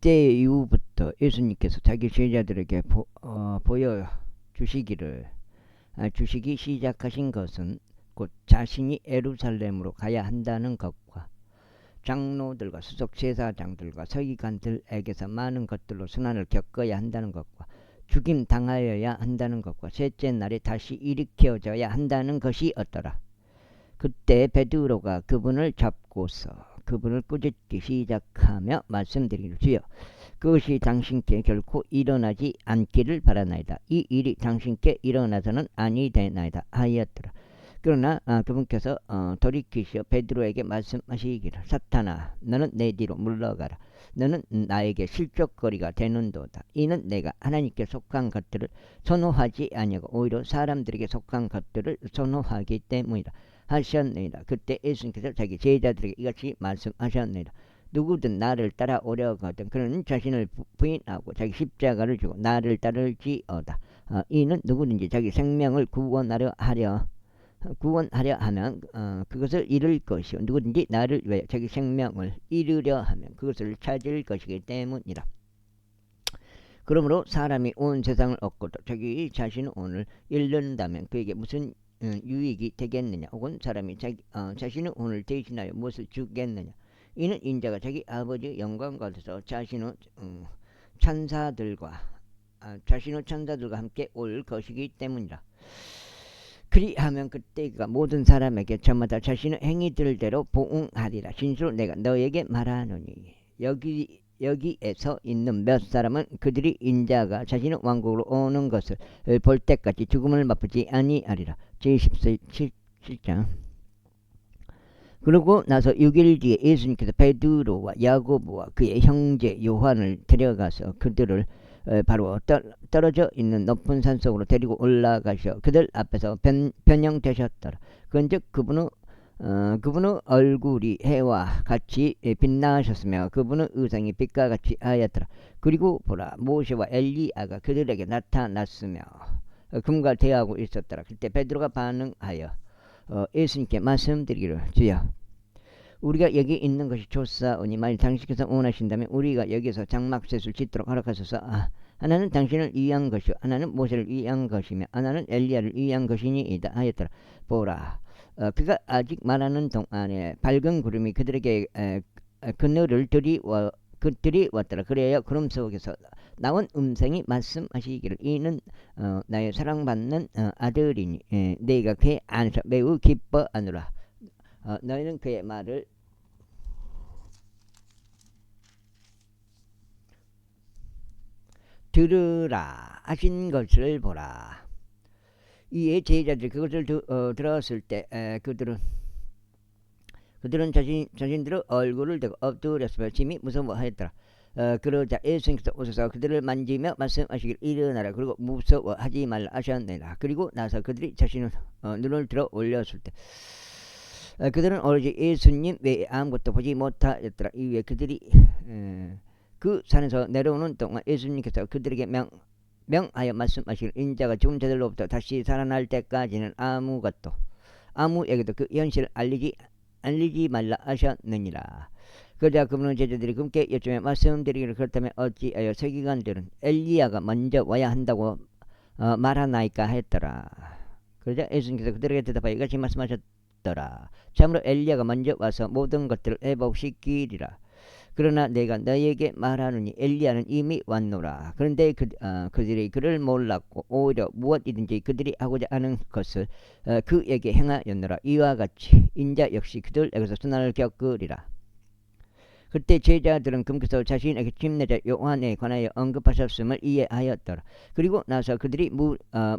그때 이후부터 예수님께서 자기 제자들에게 보여 주시기 시작하신 것은 곧 자신이 예루살렘으로 가야 한다는 것과 장로들과 수석제사장들과 서기관들에게서 많은 것들로 순환을 겪어야 한다는 것과 죽임 당하여야 한다는 것과 셋째 날에 다시 일으켜져야 한다는 것이었더라. 그때 베드로가 그분을 잡고서 그분을 꾸짖기 시작하며 말씀드리기를, 주여, 그것이 당신께 결코 일어나지 않기를 바라나이다. 이 일이 당신께 일어나서는 아니 되나이다 하였더라. 그러나 그분께서 돌이키시어 베드로에게 말씀하시기를, 사탄아, 너는 내 뒤로 물러가라. 너는 나에게 실족거리가 되는도다. 이는 내가 하나님께 속한 것들을 선호하지 아니하고 오히려 사람들에게 속한 것들을 선호하기 때문이다 하셨느니라. 그때 예수님께서 자기 제자들에게 이같이 말씀하셨느니라. 누구든 나를 따라오려거든 그는 자신을 부인하고 자기 십자가를 지고 나를 따를지어다. 이는 누구든지 자기 생명을 구원하려 하면 그것을 잃을 것이요, 누구든지 나를 위하여 자기 생명을 잃으려 하면 그것을 찾을 것이기 때문이라. 그러므로 사람이 온 세상을 얻고도 자기 자신의 오늘 잃는다면 그에게 무슨 유익이 되겠느냐? 혹은 사람이 자신의 오늘 대신하여 무엇을 주겠느냐? 이는 인자가 자기 아버지의 영광 가운데서 자신의 천사들과 함께 올 것이기 때문이라. 그리하면 그때 그가 모든 사람에게 저마다 자신의 행위들대로 보응하리라. 진실로 내가 너에게 말하노니 여기에서 있는 몇 사람은 그들이 인자가 자신의 왕국으로 오는 것을 볼 때까지 죽음을 맛보지 아니하리라. 제17장. 그러고 나서 6일 뒤에 예수님께서 베드로와 야고보와 그의 형제 요한을 데려가서 그들을 바로 떨어져 있는 높은 산 속으로 데리고 올라가셔 그들 앞에서 변형되셨더라. 그런즉 그분의 얼굴이 해와 같이 빛나셨으며 그분의 의상이 빛과 같이 하였더라. 그리고 보라, 모세와 엘리야가 그들에게 나타났으며 금과 대하고 있었더라. 그때 베드로가 반응하여 예수님께 말씀드리기를, 주여, 우리가 여기 있는 것이 좋사오니 만일 당신께서 원하신다면 우리가 여기서 장막셋을 짓도록 허락하소서. 하나는 당신을 위한 것이요 하나는 모세를 위한 것이며 하나는 엘리야를 위한 것이니이다 하였더라. 보라, 그가 아직 말하는 동안에 밝은 구름이 그들에게 그늘을 들이왔더라. 그래야 구름 속에서 나온 음성이 말씀하시기를, 이는 나의 사랑받는 아들이니 내가 그의 안에서 매우 기뻐하노라. 너희는 그의 말을 들으라 하신 것을 보라. 이에 제자들이 그것을 들었을 때 그들은 자신들의 얼굴을 대고 엎드렸으며 심히 무서워하였더라. 그러자 예수님께서 오셔서 그들을 만지며 말씀하시기를, 일어나라. 그리고 무서워하지 말라 하셨느니라. 그리고 나서 그들이 자신의 눈을 들어 올렸을 때 그들은 오로지 예수님 외에 아무것도 보지 못하였더라. 이후에 그들이 그 산에서 내려오는 동안 예수님께서 그들에게 명하여 말씀하시기를, 인자가 죽은 자들로부터 다시 살아날 때까지는 아무에게도 그 현실을 알리지 말라 하셨느니라. 그러자 그분은 제자들이 그분께 여쭈며 말씀드리기를, 그렇다면 어찌하여 서기관들은 엘리야가 먼저 와야 한다고 말하나이까 했더라. 그러자 예수님께서 그들에게 대답하여 이같이 말씀하셨더라. 참으로 엘리야가 먼저 와서 모든 것들을 회복시키리라. 그러나 내가 너희에게 말하노니 엘리야는 이미 왔노라. 그런데 그들이 그를 몰랐고 오히려 무엇이든지 그들이 하고자 하는 것을 그에게 행하였노라. 이와 같이 인자 역시 그들에게서 순환을 겪으리라. 그때 제자들은 그분께서 자신에게 침례자 요한에 관하여 언급하셨음을 이해하였더라. 그리고 나서 그들이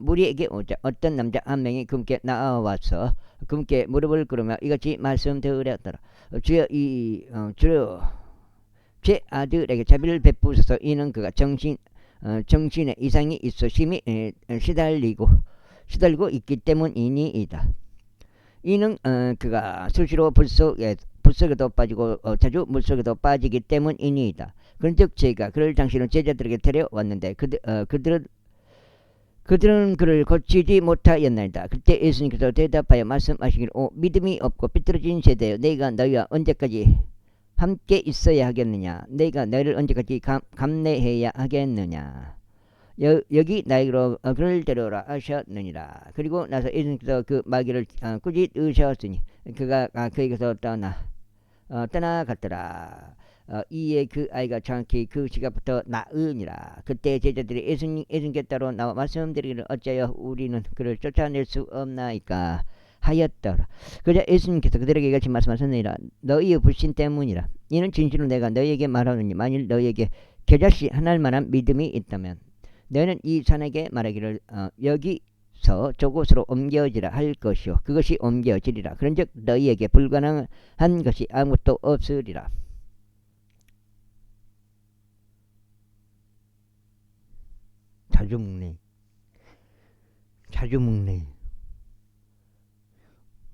무리에게 오자 어떤 남자 한 명이 그분께 나와서 그분께 무릎을 꿇으며 이같이 말씀드렸더라. 주여, 제 아들에게 자비를 베푸소서. 이는 그가 정신에 이상이 있어 심히 시달리고 있기 때문이니이다. 이는 그가 수시로 불속에도 빠지고 자주 물속에도 빠지기 때문이니이다. 그런즉 제가 그를 당신의 제자들에게 데려왔는데 그들은 그를 고치지 못하였나이다. 그때 예수님께서 대답하여 말씀하시기를, 믿음이 없고 삐뚤어진 세대여, 내가 너희와 언제까지 함께 있어야 하겠느냐? 내가 너를 언제까지 감내해야 하겠느냐? 여기 나에게로 그를 데려오라 하셨느니라. 그리고 나서 예수님께서 그 마귀를 꾸짖으셨으니 그가 그에게서 떠나갔더라. 이에 그 아이가 정확히 그 시각부터 나으니라. 그때 제자들이 예수님께 따로 나와 말씀드리기를 어찌하여 우리는 그를 쫓아낼 수 없나이까 하였더라. 그러자 예수님께서 그들에게 이같이 말씀하셨느니라. 너희의 불신 때문이라. 이는 진실로 내가 너희에게 말하노니 만일 너희에게 겨자씨 하나일 만한 믿음이 있다면 너희는 이 산에게 말하기를 여기서 저곳으로 옮겨지라 할 것이요 그것이 옮겨지리라. 그런즉 너희에게 불가능한 것이 아무것도 없으리라. 자주 먹네.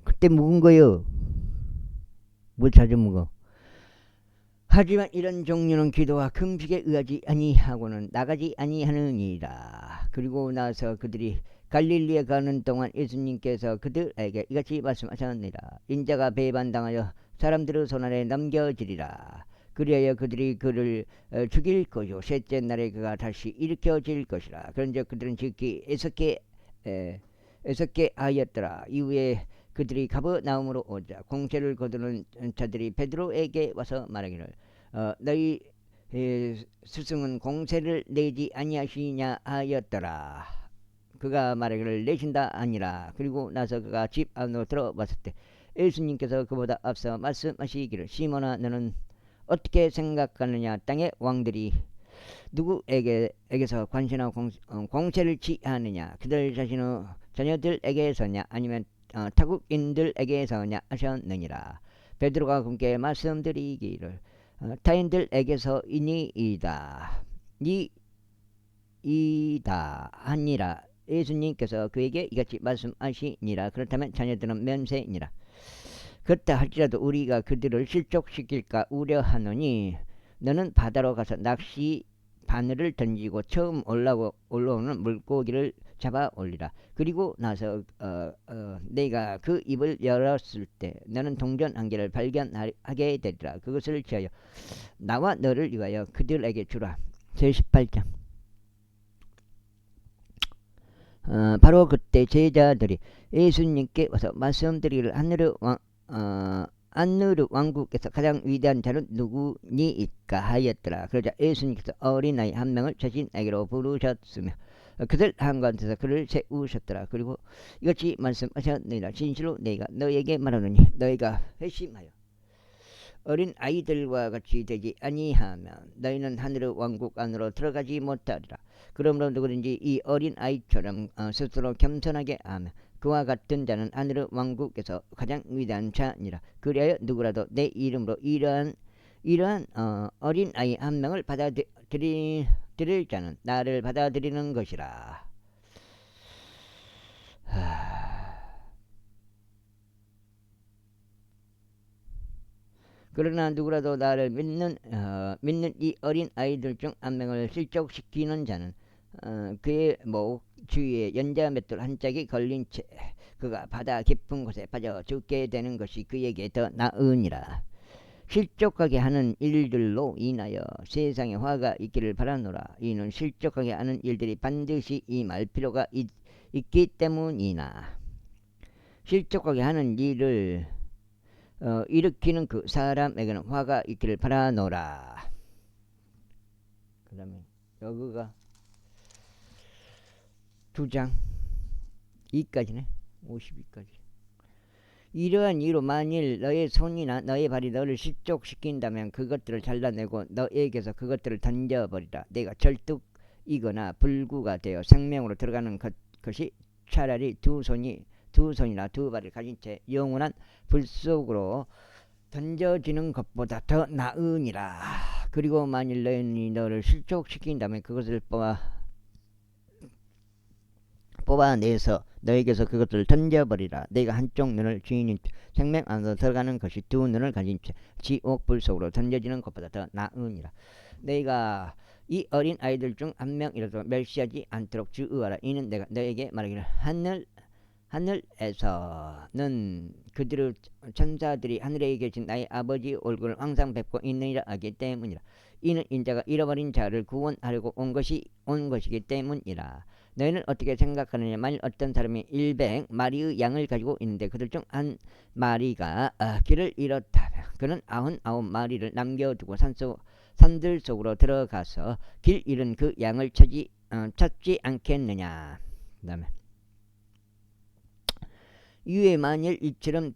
그때 먹은 거요. 뭘 자주 먹어? 하지만 이런 종류는 기도와 금식에 의하지 아니하고는 나가지 아니하느니라. 그리고 나서 그들이 갈릴리에 가는 동안 예수님께서 그들에게 이같이 말씀하셨느니라. 인자가 배반당하여 사람들의 손안에 넘겨지리라. 그리하여 그들이 그를 죽일 것이요 셋째 날에 그가 다시 일으켜질 것이라. 그런즉 그들은 지극히 애석해 하였더라. 이후에 그들이 가버나움으로 오자 공세를 거두는 자들이 베드로에게 와서 말하기를 너희 스승은 공세를 내지 아니하시냐 하였더라. 그가 말하기를 내신다 아니라. 그리고 나서 그가 집 안으로 들어왔을 때 예수님께서 그보다 앞서 말씀하시기를 시몬아 너는 어떻게 생각하느냐? 땅의 왕들이 누구에게서 관시나 공세를 취하느냐? 그들 자신의 자녀들에게서냐 아니면 타국인들에게서냐 하셨느니라. 베드로가 그분께 말씀드리기를 타인들에게서이니이다. 이다 하니라. 예수님께서 그에게 이같이 말씀하시니라. 그렇다면 자녀들은 면세니라. 그렇다 할지라도 우리가 그들을 실족시킬까 우려하노니 너는 바다로 가서 낚시 바늘을 던지고 처음 올라오는 물고기를 잡아 올리라. 그리고 나서 내가 그 입을 열었을 때 너는 동전 한 개를 발견하게 되리라. 그것을 지하여 나와 너를 위하여 그들에게 주라. 제18장. 바로 그때 제자들이 예수님께 와서 말씀드리기를 안누르 왕국에서 가장 위대한 자는 누구니이까 하였더라. 그러자 예수님께서 어린아이 한 명을 자신에게로 부르셨으며 그들 한가운데서 그를 세우셨더라. 그리고 이같이 말씀하셨느니라. 진실로 내가 너에게 말하노니 너희가 회심하여 어린 아이들과 같이 되지 아니하면 너희는 하늘의 왕국 안으로 들어가지 못하리라. 그러므로 누구든지 이 어린 아이처럼 스스로 겸손하게 하며 그와 같은 자는 하늘의 왕국에서 가장 위대한 자니라. 그리하여 누구라도 내 이름으로 이러한 어린 아이 한 명을 받아들일 자는 나를 받아들이는 것이라. 그러나 누구라도 나를 믿는 이 어린 아이들 중 한 명을 실족시키는 자는 그의 목 주위에 연자 맷돌 한 짝이 걸린 채 그가 바다 깊은 곳에 빠져 죽게 되는 것이 그에게 더 나으니라. 실족하게 하는 일들로 인하여 세상에 화가 있기를 바라노라. 이는 실족하게 하는 일들이 반드시 임할 필요가 있기 때문이나 실족하게 하는 일을 일으키는 그 사람에게는 화가 있기를 바라노라. 그 다음에 여기가 2장 2까지네. 52까지. 이러한 이유로 만일 너의 손이나 너의 발이 너를 실족시킨다면 그것들을 잘라내고 너에게서 그것들을 던져버리라. 내가 절뚝이거나 불구가 되어 생명으로 들어가는 것이 차라리 두 손이나 두 발을 가진 채 영원한 불 속으로 던져지는 것보다 더 나으니라. 그리고 만일 너희 너를 실족시킨다면 그것을 뽑아내서 너에게서 그것들을 던져버리라. 내가 한쪽 눈을 주인인 생명 안으로 들어가는 것이 두 눈을 가진 채 지옥 불 속으로 던져지는 것보다 더 나으니라. 내가 이 어린 아이들 중 한 명이라도 멸시하지 않도록 주의하라. 이는 내가 너에게 말하기를 하늘에서는 그들의 천사들이 하늘에 계신 나의 아버지 얼굴을 항상 뵙고 있느니라 하기 때문이라. 이는 인자가 잃어버린 자를 구원하려고 온 것이기 때문이라. 너희는 어떻게 생각하느냐? 만일 어떤 사람이 100마리의 양을 가지고 있는데 그들 중 한 마리가 길을 잃었다면 그는 99마리를 남겨두고 산들 속으로 들어가서 길 잃은 그 양을 찾지 않겠느냐. 그 다음에 이에 만일 이처럼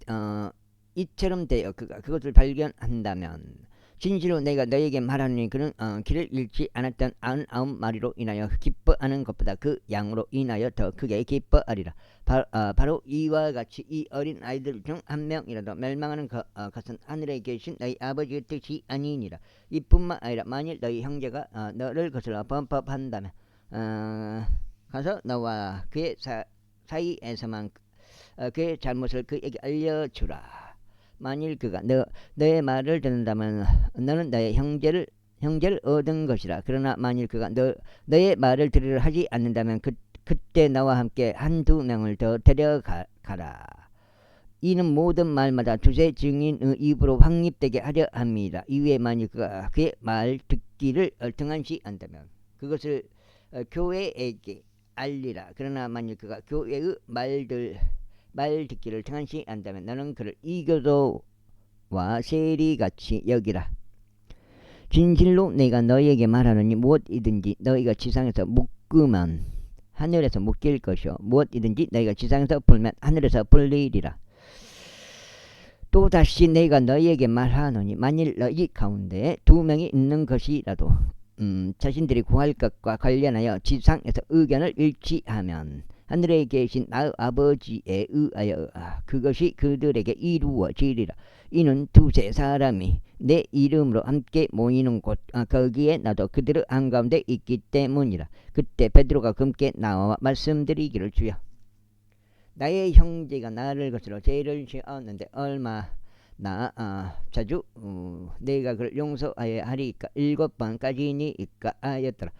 되어 그가 그것을 발견한다면 진실로 내가 너에게 말하노니 그는 길을 잃지 않았던 99마리로 인하여 기뻐하는 것보다 그 양으로 인하여 더 크게 기뻐하리라. 바로 이와 같이 이 어린 아이들 중 한 명이라도 멸망하는 것은 하늘에 계신 너희 아버지의 뜻이 아니니라. 이뿐만 아니라 만일 너희 형제가 너를 거슬러 범법한다면 가서 너와 그의 사이에서만 그의 잘못을 그에게 알려주라. 만일 그가 너의 말을 듣는다면 너는 너의 형제를 얻은 것이라. 그러나 만일 그가 너의 말을 들으려 하지 않는다면 그때 나와 함께 한두 명을 더 데려가라. 이는 모든 말마다 두세 증인의 입으로 확립되게 하려 합니다. 이후에 만일 그가 그의 말 듣기를 등한시 한다면 그것을 교회에게 알리라. 그러나 만일 그가 교회의 말 듣기를 등한시 한다면 너는 그를 이교도와 세리같이 여기라. 진실로 내가 너희에게 말하노니 무엇이든지 너희가 지상에서 묶으면 하늘에서 묶일 것이요 무엇이든지 너희가 지상에서 풀면 하늘에서 풀리리라. 또다시 내가 너희에게 말하노니 만일 너희 가운데 2명이 있는 것이라도 자신들이 구할 것과 관련하여 지상에서 의견을 일치하면 하늘에 계신 나의 아버지에 의하여 그것이 그들에게 이루어지리라. 이는 두세 사람이 내 이름으로 함께 모이는 곳 거기에 나도 그들의 한가운데 있기 때문이라. 그때 베드로가 금께 나와 말씀드리기를 주여 나의 형제가 나를 거슬러 죄를 지었는데 얼마나 자주 내가 그를 용서하여야 하리까 7번까지니까 하였더라.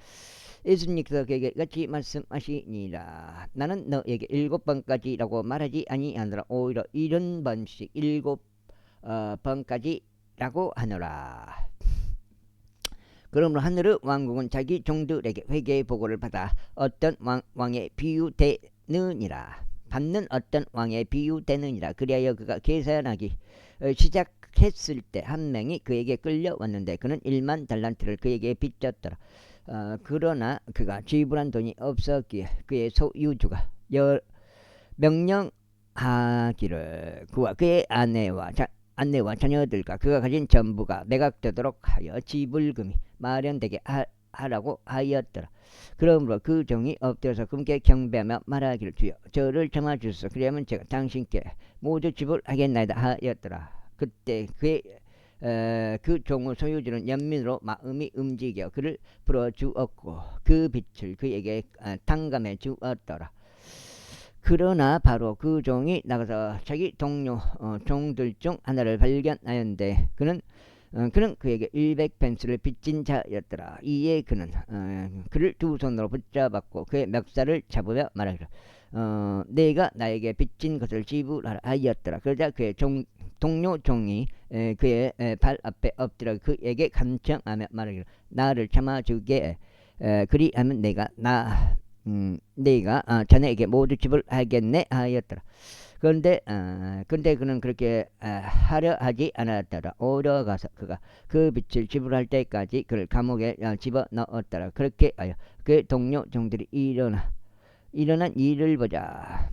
예수님께서 그에게 같이 말씀하시니라. 나는 너에게 7번까지라고 말하지 아니하노라. 오히려 70번씩 7번까지라고 하노라. 그러므로 하늘의 왕국은 자기 종들에게 회개의 보고를 받아 어떤 왕의 비유되느니라. 받는 어떤 왕의 비유되느니라. 그리하여 그가 계산하기 시작했을 때 한 명이 그에게 끌려왔는데 그는 1만 달란트를 그에게 빚졌더라. 그러나 그가 지불한 돈이 없었기에 그의 소유주가 명령하기를 그와 그의 아내와 자녀들과 그가 가진 전부가 매각되도록 하여 지불금이 마련되게 하라고 하였더라. 그러므로 그 종이 엎드려서 금께 경배하며 말하기를 주여 저를 참아주소서. 그리하면 제가 당신께 모두 지불하겠나이다 하였더라. 그때 그 종의 소유주는 연민으로 마음이 움직여 그를 풀어주었고 그 빚을 그에게 탕감해 주었더라. 그러나 바로 그 종이 나가서 자기 동료 종들 중 하나를 발견하였는데 그는 그에게 100펜스를 빚진 자였더라. 이에 그는 그를 두 손으로 붙잡았고 그의 멱살을 잡으며 말하기를 내가 나에게 빚진 것을 지불하라 하였더라. 그러자 그의 동료 종이 그의 발 앞에 엎드려 그에게 간청하며 말하기를 나를 참아주게 그리하면 내가 자네에게 모두 지불하겠네 하였더라. 그런데 그는 그렇게 하려 하지 않았더라. 오히려 가서 그가 그 빚을 지불할 때까지 그를 감옥에 집어넣었더라. 그렇게 하여 그 동료 종들이 일어난 일을 보자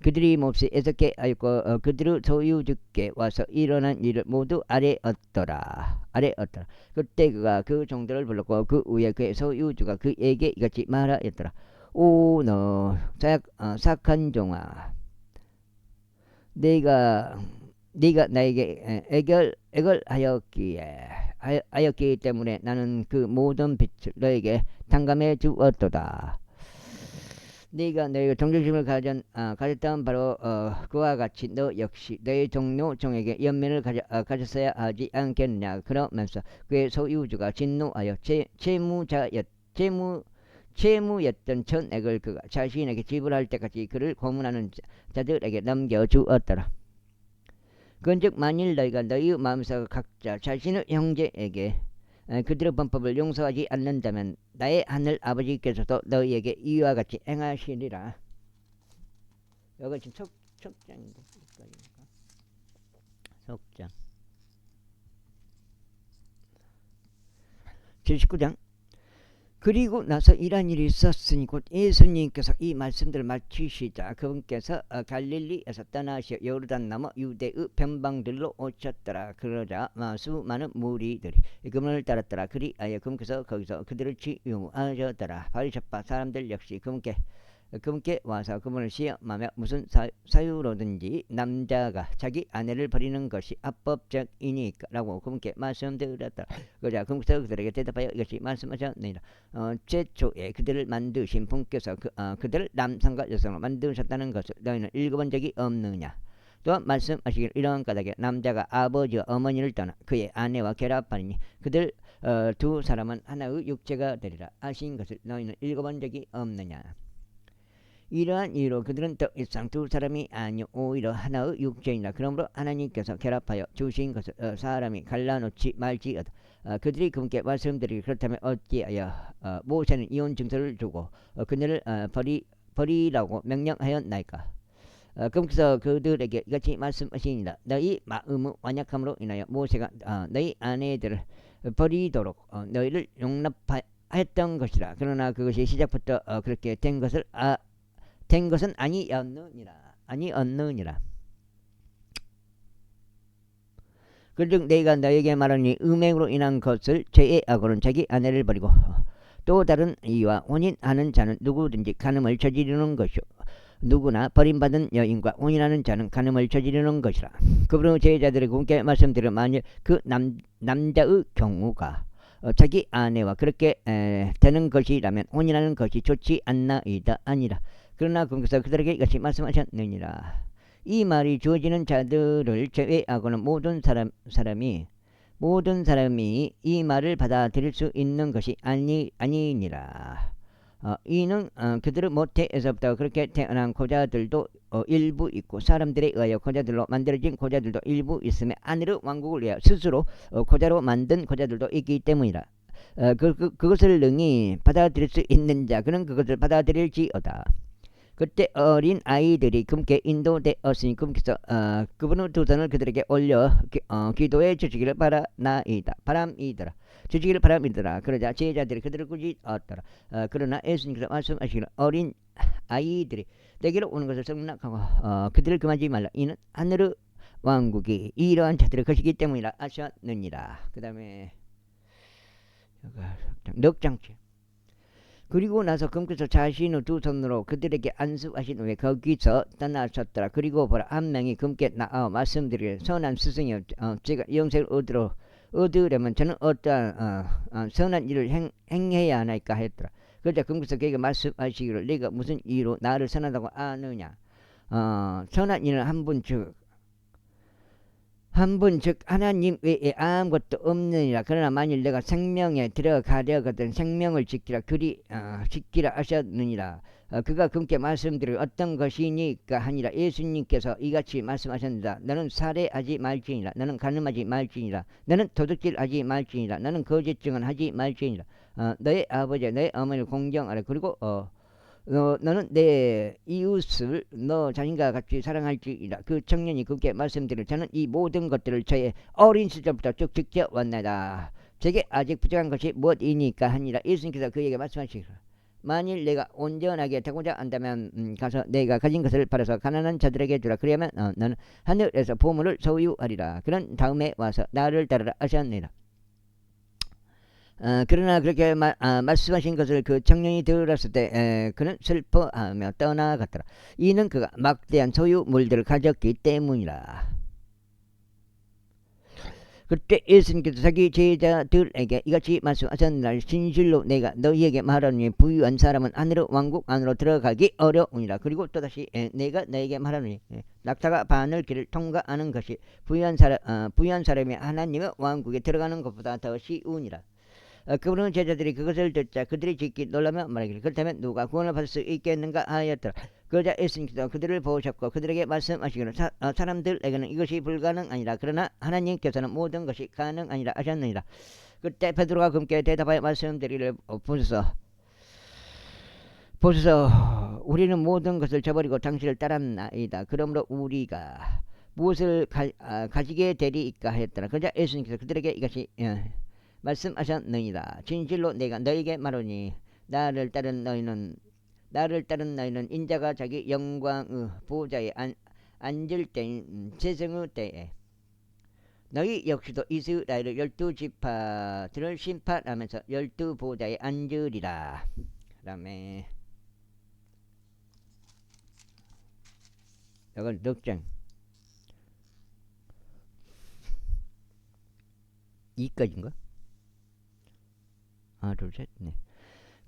그들이 몹시 애석해 하였고 그들의 소유주께 와서 일어난 일을 모두 아뢰었더라. 그때 그가 그 종들을 불렀고 그 후에 그의 소유주가 그에게 이같이 말하였더라. 오 너 사악한 종아, 네가 나에게 애걸하였기 때문에 나는 그 모든 빚을 너에게 탕감해 주었도다. 네가 너의 정직심을 가졌다면 바로 그와 같이 너 역시 너의 동료 종에게 연민을 가졌어야 하지 않겠느냐. 그러면서 그의 소유주가 진노하여 채무였던 전액을 그가 자신에게 지불할 때까지 그를 고문하는 자들에게 넘겨주었더라. 그런즉 만일 너희가 너희 마음에서 각자 자신의 형제에게 그들의 범법을 용서하지 않는다면 나의 하늘 아버지께서도 너희에게 이와 같이 행하시리라. 여기 지금 속장인데 속장 79장. 그리고 나서 이러한 일이 있었으니 곧 예수님께서 이 말씀들을 마치시자 그분께서 갈릴리에서 떠나시어 요르단 넘어 유대의 변방들로 오셨더라. 그러자 수많은 무리들이 그분을 따랐더라. 그리하여 그분께서 거기서 그들을 치유하셨더라. 바리새파 사람들 역시 그분께 와서 그분을 시험하며 무슨 사유로든지 남자가 자기 아내를 버리는 것이 합법적이니까 라고 그분께 말씀드렸더라. 그러자 그분께서 그들에게 대답하여 이것이 말씀하셨느니라. 최초에 그들을 만드신 분께서 그들을 남성과 여성으로 만드셨다는 것을 너희는 읽어본 적이 없느냐. 또한 말씀하시길 이러한 까닭에 남자가 아버지와 어머니를 떠나 그의 아내와 결합하니 그들 두 사람은 하나의 육체가 되리라 하신 것을 너희는 읽어본 적이 없느냐. 이러한 이유로 그들은 더 이상 두 사람이 아니요 오히려 하나의 육체이라. 그러므로 하나님께서 결합하여 주신 것을 사람이 갈라놓지 말지어다. 그들이 그분께 말씀드리기 그렇다면 어찌하여 모세는 이혼 증서를 주고 그녀를 버리라고 명령하였나이까. 그분께서 그들에게 이같이 말씀하시니라. 너희 마음의 완약함으로 인하여 모세가 너희 아내들을 버리도록 너희를 용납하였던 것이라. 그러나 그것이 시작부터 그렇게 된 것은 아니었느니라. 그런즉 내가 너에게 말하니 음행으로 인한 것을 제외하고는 자기 아내를 버리고 또 다른 이와 혼인하는 자는 누구든지 간음을 저지르는 것이요 누구나 버림받은 여인과 혼인하는 자는 간음을 저지르는 것이라. 그러므로 제자들이 그분께 말씀드려 만일 그 남자의 경우가 자기 아내와 그렇게 되는 것이라면 혼인하는 것이 좋지 않나이다 아니라. 그러나 그분께서 그들에게 이같이 말씀하셨느니라. 이 말이 주어지는 자들을 제외하고는 모든 사람이 이 말을 받아들일 수 있는 것이 아니니라. 이는 그들의 모태에서부터 그렇게 태어난 고자들도 일부 있고 사람들에 의하여 고자들로 만들어진 고자들도 일부 있으며 하늘의 왕국을 위하여 스스로 고자로 만든 고자들도 있기 때문이라. 그것을 능히 받아들일 수 있는 자 그는 그것을 받아들일지어다. 그때 어린 아이들이 그분께 인도되었으니 그분께서 그분의 두 손을 그들에게 올려 기도해 주시기를 바람이더라. 주시기를 바람이더라. 그러자 제자들이 그들을 꾸짖었더라. 그러나 예수님께서 말씀하시기를 어린 아이들이 내게로 오는 것을 승낙하고 그들을 금하지 말라. 이는 하늘의 왕국이 이러한 자들의 것이기 때문이라 하셨느니라. 그 다음에 넉장치. 그리고 나서 그분께서 자신의 두 손으로 그들에게 안수하신 후에 거기서 떠나셨더라. 그리고 보라 한 명이 그분께 나와 말씀드리기를 선한 스승이여 제가 영생을 얻으려면 저는 어떠한 선한 일을 행해야 하나이까 했더라. 그러자 그분께서 그에게 말씀하시기를 네가 무슨 이유로 나를 선하다고 아느냐. 선한 일은 한 분 즉 하나님 외에 아무것도 없느니라. 그러나 만일 내가 생명에 들어가려거든 생명을 지키라 하셨느니라. 그가 그분께 말씀드리고 어떤 것이니까 하니라. 예수님께서 이같이 말씀하셨느니라. 너는 살해하지 말지니라. 너는 간음하지 말지니라. 너는 도둑질하지 말지니라. 너는 거짓 증언하지 말지니라. 너의 아버지와 너의 어머니를 공경하라. 그리고 너는 내 이웃을 너 자신과 같이 사랑할지이다. 그 청년이 그렇게 말씀드리를 저는 이 모든 것들을 저의 어린 시절부터 쭉 지켜왔나이다. 제게 아직 부족한 것이 무엇이니까 하니라. 예수님께서 그에게 말씀하시기를 만일 내가 온전하게 되고자 한다면 가서 내가 가진 것을 팔아서 가난한 자들에게 주라. 그러면 너는 하늘에서 보물을 소유하리라. 그런 다음에 와서 나를 따르라 하셨느니라. 그러나 그렇게 말씀하신 것을 그 청년이 들었을 때 그는 슬퍼하며 떠나갔더라. 이는 그가 막대한 소유물들을 가졌기 때문이라. 그때 예수님께서 자기 제자들에게 이같이 말씀하셨느니라. 진실로 내가 너희에게 말하노니 부유한 사람은 하늘의 왕국 안으로 들어가기 어려우니라. 그리고 또다시 내가 너에게 말하노니 낙타가 바늘 길을 통과하는 것이 부유한 사람이 하나님의 왕국에 들어가는 것보다 더 쉬우니라. 그분은 제자들이 그것을 듣자 그들이 짓기 놀라며 말하기를 그렇다면 누가 구원을 받을 수 있겠는가 하였더라. 그러자 예수님께서 그들을 보셨고 그들에게 말씀하시기를 사람들에게는 이것이 불가능하니라 그러나 하나님께서는 모든 것이 가능하니라 하셨느니라. 그때 베드로가 금께 대답하여 말씀드리기를 보소서 우리는 모든 것을 저버리고 당신을 따랐나이다. 그러므로 우리가 무엇을 가지게 되리이까 하였더라. 그러자 예수님께서 그들에게 이것이 말씀하셨느니라. 진실로 내가 너에게 말하니 나를 따른 너희는 인자가 자기 영광의 보좌에 앉을 때인 재성의 때에 너희 역시도 이스라엘의 12지파들을 심판하면서 12보좌에 앉으리라. 그 다음에 이건 넉장 2까지인가? 하나 둘셋 네.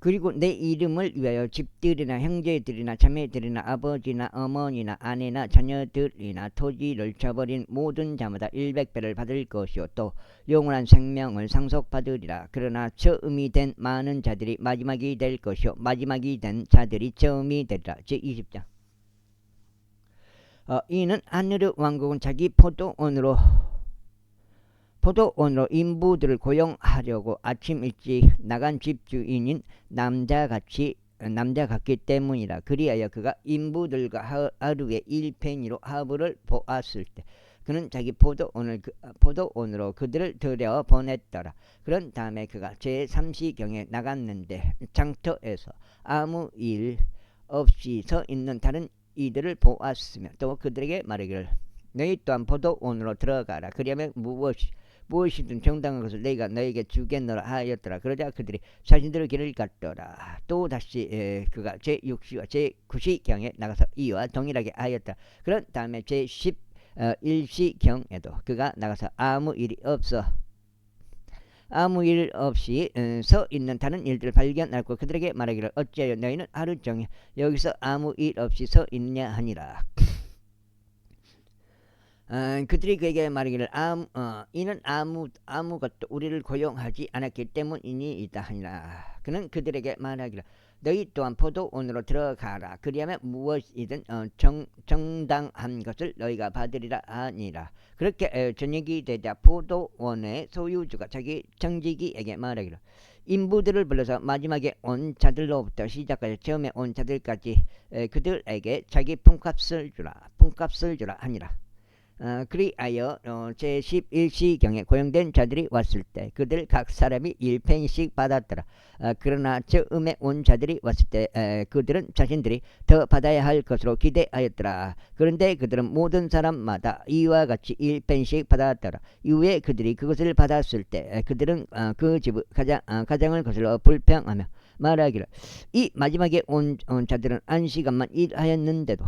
그리고 내 이름을 위하여 집들이나 형제들이나 자매들이나 아버지나 어머니나 아내나 자녀들이나 토지를 저버린 모든 자마다 100배를 받을 것이요 또 영원한 생명을 상속받으리라. 그러나 처음이 된 많은 자들이 마지막이 될 것이요 마지막이 된 자들이 처음이 되리라. 제20장 이는 하늘의 왕국은 자기 포도원으로 인부들을 고용하려고 아침 일찍 나간 집주인인 남자 같기 때문이라. 그리하여 그가 인부들과 하루에 1페니로 하부를 보았을 때 그는 자기 포도원으로 그들을 들여 보냈더라. 그런 다음에 그가 제3시경에 나갔는데 장터에서 아무 일 없이 서 있는 다른 이들을 보았으며 또 그들에게 말하기를 너희 또한 포도원으로 들어가라. 그리하면 무엇이든 정당한 것을 내가 너에게 주겠노라 하였더라. 그러자 그들이 자신들의 길을 갔더라. 또 다시 그가 제6시와 제9시경에 나가서 이와 동일하게 하였다. 그런 다음에 제11시경에도 그가 나가서 아무 일 없이 서 있는 다른 일들을 발견하고 그들에게 말하기를 어찌하여 너희는 하루 종일 여기서 아무 일 없이 서 있냐 하니라. 그들이 그에게 말하기를 이는 아무것도 우리를 고용하지 않았기 때문이니이다 하니라. 그는 그들에게 말하기를 너희 또한 포도원으로 들어가라. 그리하면 무엇이든 정당한 것을 너희가 받으리라 하니라. 그렇게 저녁이 되자 포도원의 소유주가 자기 청지기에게 말하기를 인부들을 불러서 마지막에 온 자들로부터 시작하여 처음에 온 자들까지 그들에게 자기 품값을 주라 하니라. 그리하여 제11시경에 고용된 자들이 왔을 때 그들 각 사람이 1페니씩 받았더라. 그러나 처음에 온 자들이 왔을 때 그들은 자신들이 더 받아야 할 것으로 기대하였더라. 그런데 그들은 모든 사람마다 이와 같이 1페니씩 받았더라. 이후에 그들이 그것을 받았을 때 그들은 그 집의 가장을 거슬러 불평하며 말하기를 이 마지막에 온 자들은 1시간만 일하였는데도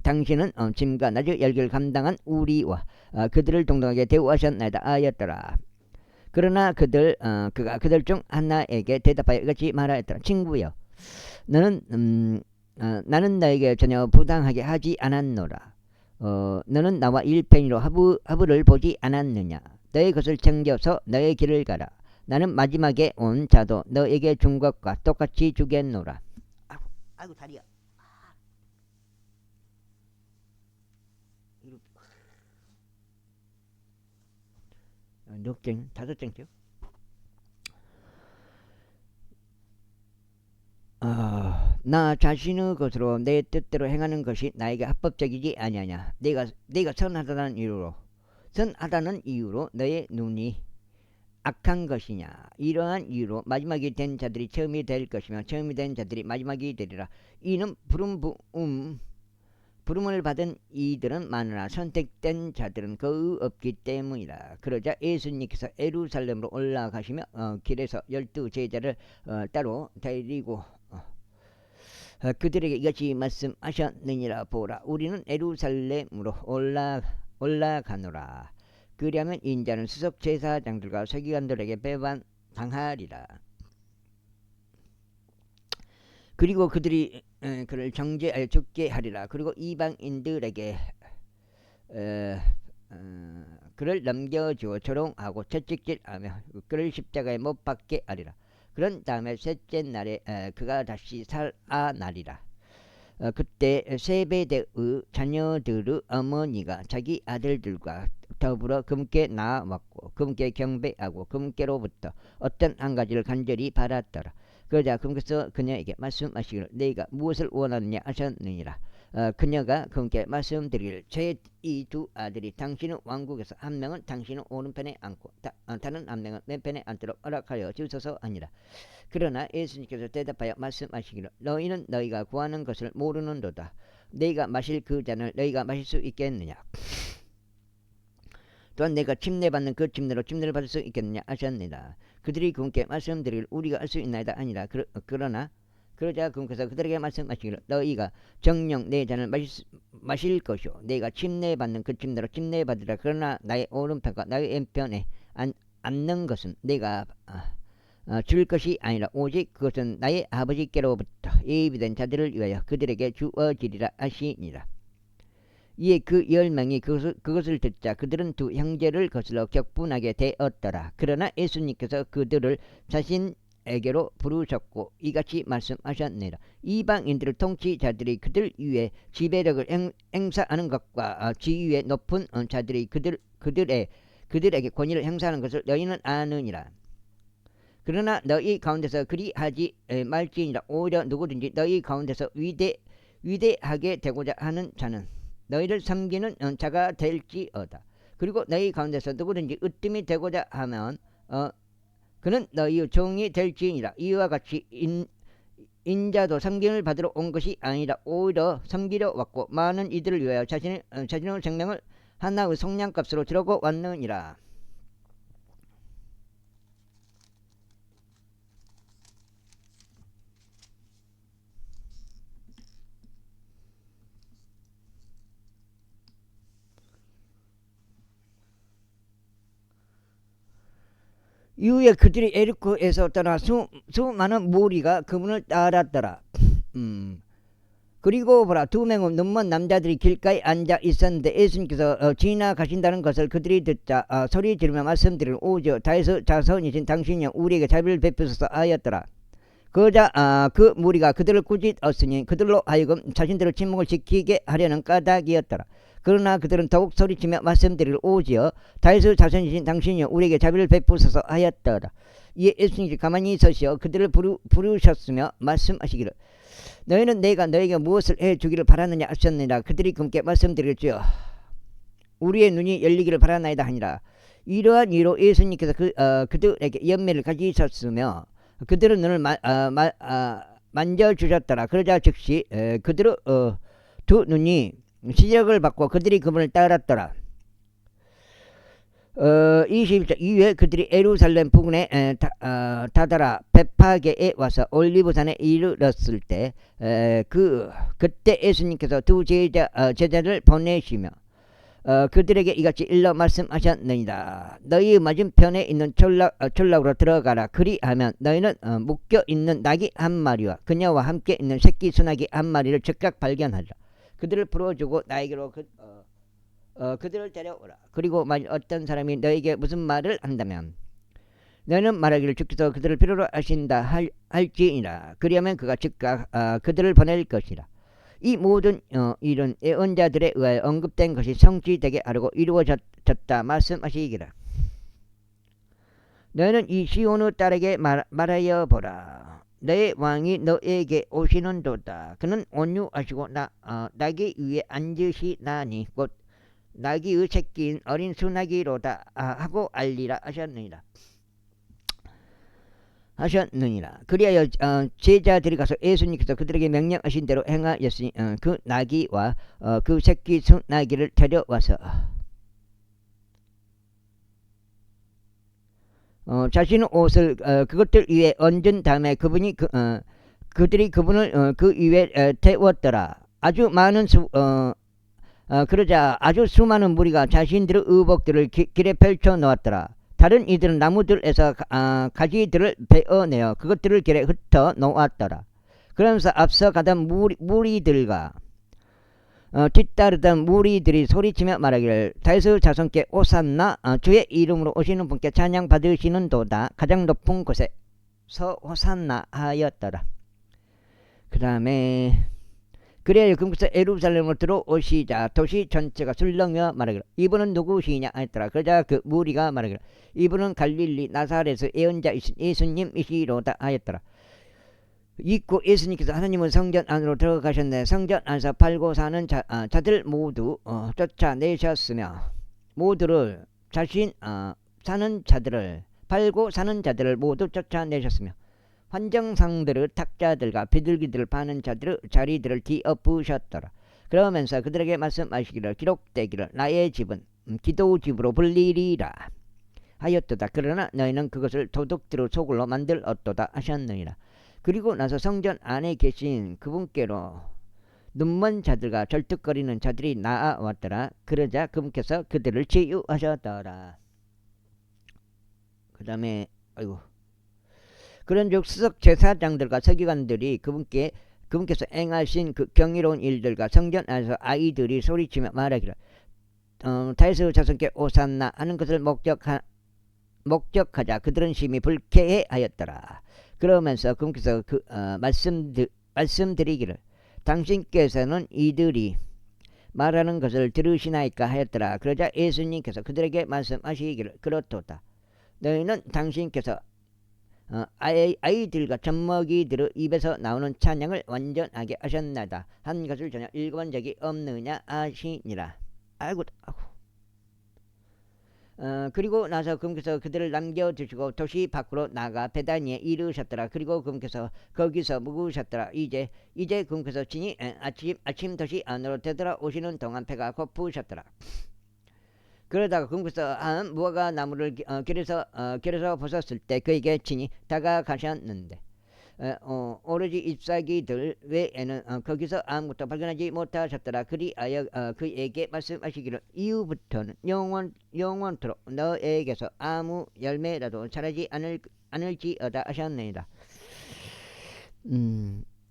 당신은 짐과 낮의 열기를 감당한 우리와 그들을 동등하게 대우하셨나이다 하였더라. 그러나 그가 그들 중 하나에게 대답하여 이같이 말하였더라. 친구여 나는 너에게 전혀 부당하게 하지 않았노라. 너는 나와 1페니로 하부를 보지 않았느냐. 너의 것을 챙겨서 너의 길을 가라. 나는 마지막에 온 자도 너에게 준 것과 똑같이 주겠노라. 아이고 다리야. 넉쟁 5쟁죠. 나 자신의 것으로 내 뜻대로 행하는 것이 나에게 합법적이지 아니하냐. 내가 선하다는 이유로 너의 눈이 악한 것이냐. 이러한 이유로 마지막이 된 자들이 처음이 될 것이며 처음이 된 자들이 마지막이 되리라. 이는 부름을 받은 이들은 많으나 선택된 자들은 거의 없기 때문이라. 그러자 예수님께서 예루살렘으로 올라가시며 길에서 12제자를 따로 데리고 그들에게 이같이 말씀하셨느니라. 보라 우리는 예루살렘으로 올라가노라. 그리하면 인자는 수석 제사장들과 서기관들에게 배반당하리라. 그리고 그들이 그를 정죄하여 죽게 하리라. 그리고 이방인들에게 그를 넘겨주어 조롱하고 채찍질하며 그를 십자가에 못 박게 하리라. 그런 다음에 셋째 날에 그가 다시 살아나리라. 그때 세베대의 자녀들의 어머니가 자기 아들들과 더불어 금께 나왔고 금께 경배하고 금께로부터 어떤 한 가지를 간절히 바랐더라. 그러자 금께서 그녀에게 말씀하시기를 내가 무엇을 원하느냐 하셨느니라. 그녀가 그분께 말씀드리기를 제 이 두 아들이 당신의 왕국에서 한 명은 당신의 오른편에 앉고 다른 한 명은 왼편에 앉도록 허락하여 주소서 하니라. 그러나 예수님께서 대답하여 말씀하시기를 너희는 너희가 구하는 것을 모르는도다. 너희가 마실 그 잔을 너희가 마실 수 있겠느냐. 또한 내가 침례받는 그 침례로 침례를 받을 수 있겠느냐 하셨느니라. 그들이 그분께 말씀드리기를 우리가 알 수 있나이다 아니라 그러나 그러자 그분께서 그들에게 말씀하시기를 너희가 정녕 내 잔을 마실 것이요 내가 침례받는 그 침례로 침례받으라. 그러나 나의 오른편과 나의 왼편에 앉는 것은 내가 줄 것이 아니라 오직 그것은 나의 아버지께로부터 예비된 자들을 위하여 그들에게 주어지리라 하시니라. 이에 그 10명이 그것을 듣자 그들은 두 형제를 거슬러 격분하게 되었더라. 그러나 예수님께서 그들을 자신에게로 부르셨고 이같이 말씀하셨느니라. 이방인들의 통치자들이 그들 위에 지배력을 행사하는 것과 지위에 높은 자들이 그들에게 권위를 행사하는 것을 너희는 아느니라. 그러나 너희 가운데서 그리하지 말지니라. 오히려 누구든지 너희 가운데서 위대하게 되고자 하는 자는 너희를 섬기는 자가 될지어다. 그리고 너희 가운데서 누구든지 으뜸이 되고자 하면 그는 너희의 종이 될지니라. 이와 같이 인자도 섬김을 받으러 온 것이 아니라 오히려 섬기려 왔고 많은 이들을 위하여 자신의 생명을 하나의 속량값으로 주려고 왔느니라. 이후에 그들이 에리코에서 떠나 수많은 무리가 그분을 따랐더라. 그리고 보라 두 명의 눈먼 남자들이 길가에 앉아 있었는데 예수님께서 지나가신다는 것을 그들이 듣자 소리 지르며 말씀드리는 오저 다윗의 자손이신 당신이 우리에게 자비를 베푸소서 하였더라. 그러자 그 무리가 그들을 꾸짖었으니 그들로 하여금 자신들의 침묵을 지키게 하려는 까닭이었더라. 그러나 그들은 더욱 소리치며 말씀드리를 오지어 다윗의 자손이신 당신이 우리에게 자비를 베푸소서 하였더라. 이에 예수님이 가만히 서시어 그들을 부르셨으며 말씀하시기를 너희는 내가 너희에게 무엇을 해주기를 바라느냐 하셨느니라. 그들이 그분께 말씀드렸지요. 우리의 눈이 열리기를 바라나이다 하니라. 이러한 이유로 예수님께서 그들에게 연매를 가지셨으며 그들은 눈을 만져주셨더라. 그러자 즉시 그들의 두 눈이 시력을 받고 그들이 그분을 따랐더라. 21절 이후에 그들이 예루살렘 부근에 다다라 베파게에 와서 올리브산에 이르렀을 때 그때 예수님께서 두 제자를 보내시며 그들에게 이같이 일러 말씀하셨느니라. 너희 맞은편에 있는 졸락으로 들어가라. 그리하면 너희는 묶여있는 낙이 한 마리와 그녀와 함께 있는 새끼 수낙이 한 마리를 즉각 발견하리라. 그들을 풀어주고 나에게로 그들을 데려오라. 그리고 만일 어떤 사람이 너에게 무슨 말을 한다면 너는 말하기를 주께서 그들을 필요로 하신다 할지니라. 그리하면 그가 즉각 그들을 보낼 것이라. 이 모든 일은 예언자들에 의하여 언급된 것이 성취되게 하려고 이루어졌다 말씀하시기라. 너는 이 시온의 딸에게 말하여 보라. 너의 왕이 너에게 오시는도다. 그는 온유하시고 나귀 위에 앉으시나니 곧 나귀의 새끼인 어린 수나기로다 하고 알리라 하셨느니라. 그리하여 제자들이 가서 예수님께서 그들에게 명령하신 대로 행하였으니 그 나귀와 그 새끼 수나기를 데려와서 자신의 옷을 그것들 위에 얹은 다음에 그들이 그분을 그 위에 태웠더라. 아주 많은 그러자 아주 수많은 무리가 자신들의 의복들을 길에 펼쳐 놓았더라. 다른 이들은 나무들에서 가지들을 베어내어 그것들을 길에 흩어 놓았더라. 그러면서 앞서 가던 무리들과 뒤따르던 무리들이 소리치며 말하기를 다윗의 자손께 오산나, 주의 이름으로 오시는 분께 찬양 받으시는 도다. 가장 높은 곳에서 호산나 하였더라. 그 다음에 그래야 금국에서 예루살렘으로 들어오시자 도시 전체가 술렁여 말하기를 이분은 누구시냐 하였더라. 그러자 그 무리가 말하기를 이분은 갈릴리 나사렛에서 예언자이신 예수님이시로다 하였더라. 있고 예수님께서 하나님은 성전 안으로 들어가셨네. 성전 안에서 팔고 사는 자들 모두 쫓아내셨으며 모두를 자신 사는 자들을 팔고 사는 자들을 모두 쫓아내셨으며 환정상들의 탁자들과 비둘기들을 파는 자들의 자리들을 뒤엎으셨더라. 그러면서 그들에게 말씀하시기를 기록되기를 나의 집은 기도집으로 불리리라 하였도다. 그러나 너희는 그것을 도둑들의 소굴로 만들었도다 하셨느니라. 그리고 나서 성전 안에 계신 그분께로 눈먼 자들과 절뚝거리는 자들이 나아왔더라. 그러자 그분께서 그들을 치유하셨더라. 그 다음에 그런즉 수석 제사장들과 서기관들이 그분께서 행하신 그 경이로운 일들과 성전 안에서 아이들이 소리치며 말하기를 다윗의 자손께 오산나 하는 것을 목격하자 그들은 심히 불쾌해하였더라. 그러면서 그분께서 말씀드리기를 당신께서는 이들이 말하는 것을 들으시나이까 하였더라. 그러자 예수님께서 그들에게 말씀하시기를 그렇도다. 너희는 당신께서 아이들과 젖먹이들의 입에서 나오는 찬양을 완전하게 하셨나이다 한 것을 전혀 읽어본 적이 없느냐 하시니라. 그리고 나서 그분께서 그들을 남겨두시고 도시 밖으로 나가 베다니에 이르셨더라. 그리고 그분께서 거기서 묵으셨더라. 이제 그분께서 친히 아침 도시 안으로 되돌아오시는 동안 배가 고프셨더라. 그러다가 그분께서 한 무화과 나무를 길에서 벗었을 때 그에게 친히 다가가셨는데 오로지 잎사귀들 외에는 거기서 아무것도 발견하지 못하셨더라. 그리하여 그에게 말씀하시기를 이후부터는 영원토록 너에게서 아무 열매라도 자라지 않을지어다 하셨느니라.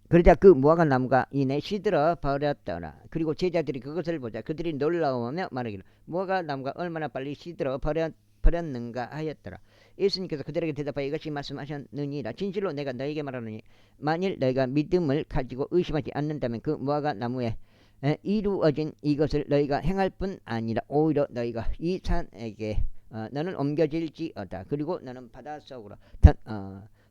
그러자 그 무화과 나무가 이내 시들어 버렸더라. 그리고 제자들이 그것을 보자 그들이 놀라워하며 말하기를 무화과 나무가 얼마나 빨리 시들어 버렸는가 하였더라. 예수님께서 그들에게 대답하여 이것이 말씀하셨느니라. 진실로 내가 너에게 말하노니 만일 너희가 믿음을 가지고 의심하지 않는다면 그 무화과 나무에 이루어진 이것을 너희가 행할 뿐 아니라 오히려 너희가 이 산에게 너는 옮겨질지어다 그리고 너는 바닷속으로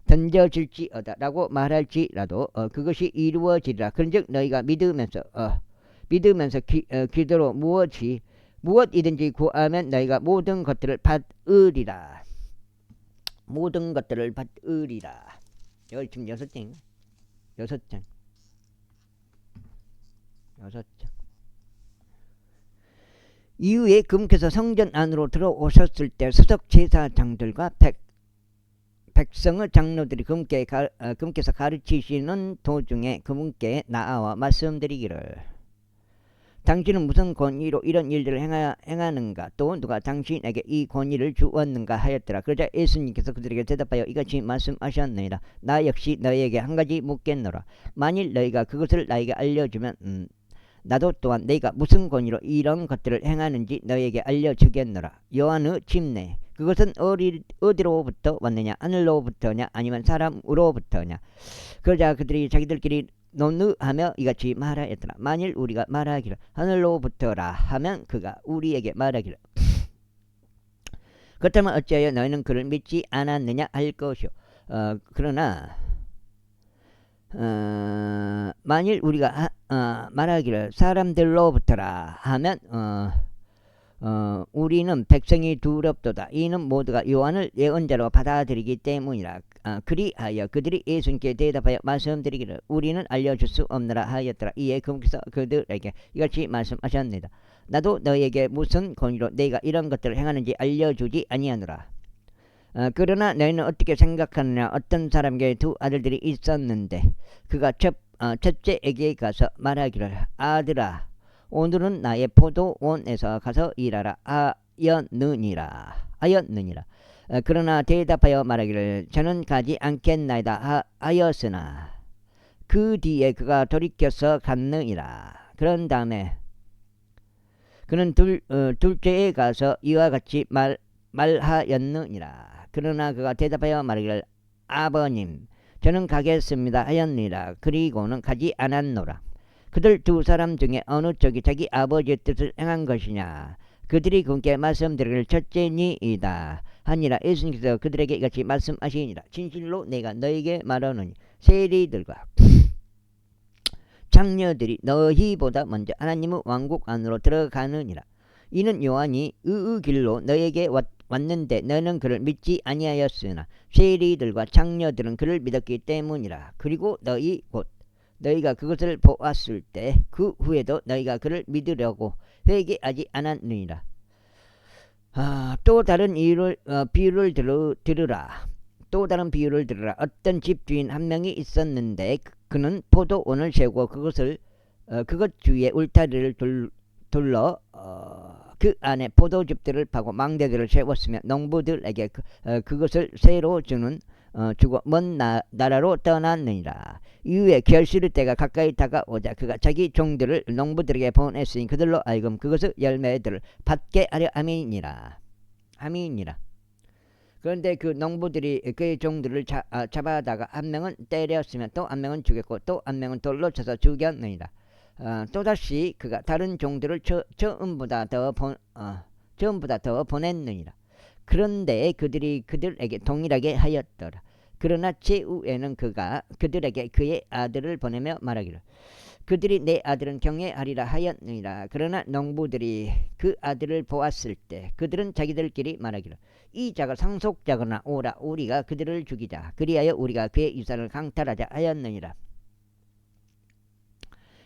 던져질지어다 라고 말할지라도 그것이 이루어지리라. 그런즉 너희가 믿으면서 기도로 무엇이든지 구하면 너희가 모든 것들을 받으리라. 여기 지금 6장. 이후에 그분께서 성전 안으로 들어오셨을 때 수석 제사장들과 백성의 장로들이 그분께서 가르치시는 도중에 그분께 나아와 말씀드리기를 당신은 무슨 권위로 이런 일들을 행하는가 또 누가 당신에게 이 권위를 주었는가 하였더라. 그러자 예수님께서 그들에게 대답하여 이같이 말씀하셨느니라. 나 역시 너희에게 한 가지 묻겠노라. 만일 너희가 그것을 나에게 알려주면 나도 또한 너희가 무슨 권위로 이런 것들을 행하는지 너희에게 알려주겠노라. 요한의 침례 그것은 어디로부터 왔느냐 하늘로부터냐 아니면 사람으로부터냐. 그러자 그들이 자기들끼리 논의하며 이같이 말하였더라. 만일 우리가 말하기를 하늘로부터라 하면 그가 우리에게 말하기를 그렇다면 어찌하여 너희는 그를 믿지 않았느냐 할 것이요. 그러나 만일 우리가 말하기를 사람들로부터라 하면 우리는 백성이 두렵도다. 이는 모두가 요한을 예언자로 받아들이기 때문이라. 그리하여 그들이 예수님께 대답하여 말씀드리기를 우리는 알려줄 수 없느라 하였더라. 이에 그분께서 그들에게 이같이 말씀하셨습니다. 나도 너희에게 무슨 권위로 내가 이런 것들을 행하는지 알려주지 아니하노라. 그러나 너희는 어떻게 생각하느냐. 어떤 사람에게 두 아들들이 있었는데 그가 첫째에게 가서 말하기를 아들아 오늘은 나의 포도원에서 가서 일하라 하였느니라. 그러나 대답하여 말하기를 저는 가지 않겠나이다 하였으나 그 뒤에 그가 돌이켜서 갔느니라. 그런 다음에 그는 둘째에 가서 이와 같이 말하였느니라. 그러나 그가 대답하여 말하기를 아버님 저는 가겠습니다 하였느니라. 그리고는 가지 않았노라. 그들 두 사람 중에 어느 쪽이 자기 아버지의 뜻을 행한 것이냐. 그들이 그분께 말씀드리기를 첫째니이다 하니라. 예수님께서 그들에게 이같이 말씀하시니라. 진실로 내가 너에게 말하노니 세리들과 장녀들이 너희보다 먼저 하나님의 왕국 안으로 들어가느니라. 이는 요한이 의의 길로 너에게 왔는데 너는 그를 믿지 아니하였으나 세리들과 장녀들은 그를 믿었기 때문이라. 그리고 너희가 그것을 보았을 때 그 후에도 너희가 그를 믿으려고 회개하지 않았느니라. 또 다른 비유를 들으라. 또 다른 비유를 들으라. 어떤 집주인 한 명이 있었는데 그는 포도원을 세우고 그것 주위에 울타리를 둘러 그 안에 포도즙들을 파고 망대들을 세웠으며 농부들에게 그것을 새로 주고 먼 나라로 떠났느니라. 이후에 결실의 때가 가까이 다가오자 그가 자기 종들을 농부들에게 보냈으니 그들로 하여금 그것의 열매들을 받게 하려 함이니라. 그런데 그 농부들이 그의 종들을 잡아다가 한 명은 때렸으며 또 한 명은 죽였고 또 한 명은 돌로 쳐서 죽였느니라. 또다시 그가 다른 종들을 처음보다 더 보냈느니라. 그런데 그들이 그들에게 동일하게 하였더라. 그러나 최후에는 그가 그들에게 그의 아들을 보내며 말하기를 그들이 내 아들은 경외하리라 하였느니라. 그러나 농부들이 그 아들을 보았을 때 그들은 자기들끼리 말하기를 이 자가 상속자거나 오라 우리가 그들을 죽이자 그리하여 우리가 그의 유산을 강탈하자 하였느니라.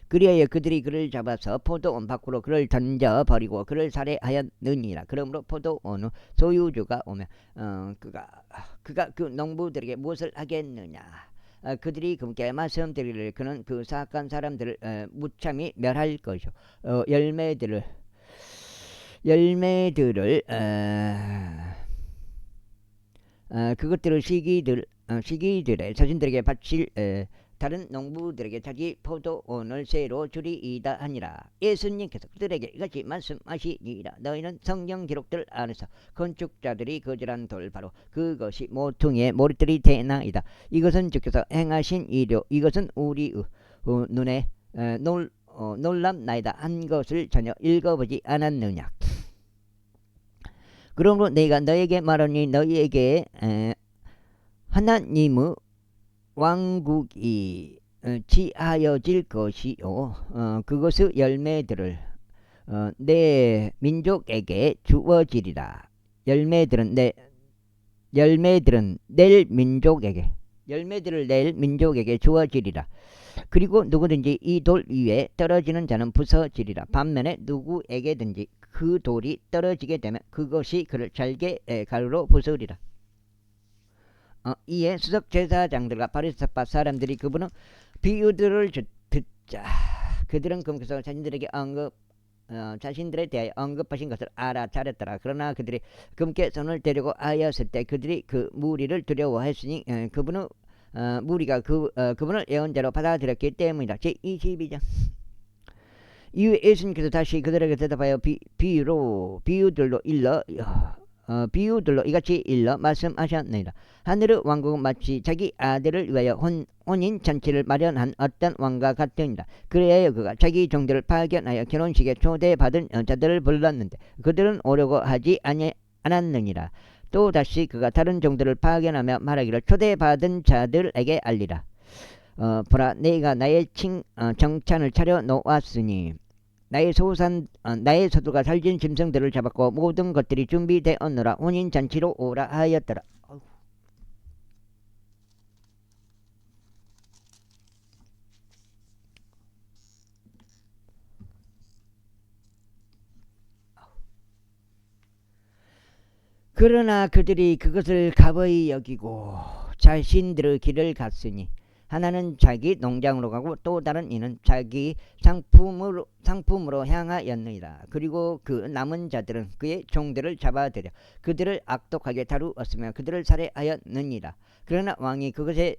그리하여 그들이 그를 잡아서 포도원 밖으로 그를 던져버리고 그를 살해하였느니라. 그러므로 포도원의 소유주가 오면 그가 그 농부들에게 무엇을 하겠느냐. 그들이 그분께 말씀드리기를 그는 그 사악한 사람들을 무참히 멸할 것이요 열매들을 그것들을 시기들의 자신들에게 바칠 다른 농부들에게 자기 포도원을 새로 주리이다 하니라. 예수님께서 그들에게 이같이 말씀하시니라. 너희는 성경 기록들 안에서 건축자들이 거절한 돌 바로 그것이 모퉁이의 머리들이 되나이다. 이것은 주께서 행하신 일이요 이것은 우리의 눈에 놀랍나이다 한 것을 전혀 읽어보지 않았느냐. 그러므로 내가 너에게 말하니 너희에게 하나님의 왕국이 취하여질 것이요 그것의 열매들을 내 민족에게 주어지리라. 열매들을 낼 민족에게 주어지리라. 그리고 누구든지 이 돌 위에 떨어지는 자는 부서지리라. 반면에 누구에게든지 그 돌이 떨어지게 되면 그것이 그를 잘게 가루로 부수리라. 이에 수석 제사장들과 바리새파 사람들이 그분은 비유들을 듣자 그들은 그분께서 자신들에 대하여 언급하신 것을 알아차렸더라. 그러나 그들이 그분께 손을 대려고 하였을 때 그들이 그 무리를 두려워했으니 무리가 그분을 예언자로 받아들였기 때문이다. 제22장. 이후에 예수님께서 다시 그들에게 대답하여 비유들로 이같이 일러 말씀하셨느니라. 하늘의 왕국은 마치 자기 아들을 위하여 혼인 잔치를 마련한 어떤 왕과 같으니라. 그래야 그가 자기 종들을 파견하여 결혼식에 초대받은 자들을 불렀는데 그들은 오려고 하지 않았느니라. 또 다시 그가 다른 종들을 파견하며 말하기를 초대받은 자들에게 알리라. 보라 내가 나의 정찬을 차려 놓았으니 나의 소들과 살진 짐승들을 잡았고 모든 것들이 준비되었노라. 혼인잔치로 오라 하였더라. 그러나 그들이 그것을 가버이 여기고 자신들의 길을 갔으니 하나는 자기 농장으로 가고 또 다른 이는 자기 상품으로 향하였느니라. 그리고 그 남은 자들은 그의 종들을 잡아들여 그들을 악독하게 다루었으며 그들을 살해하였느니라. 그러나 왕이 그것에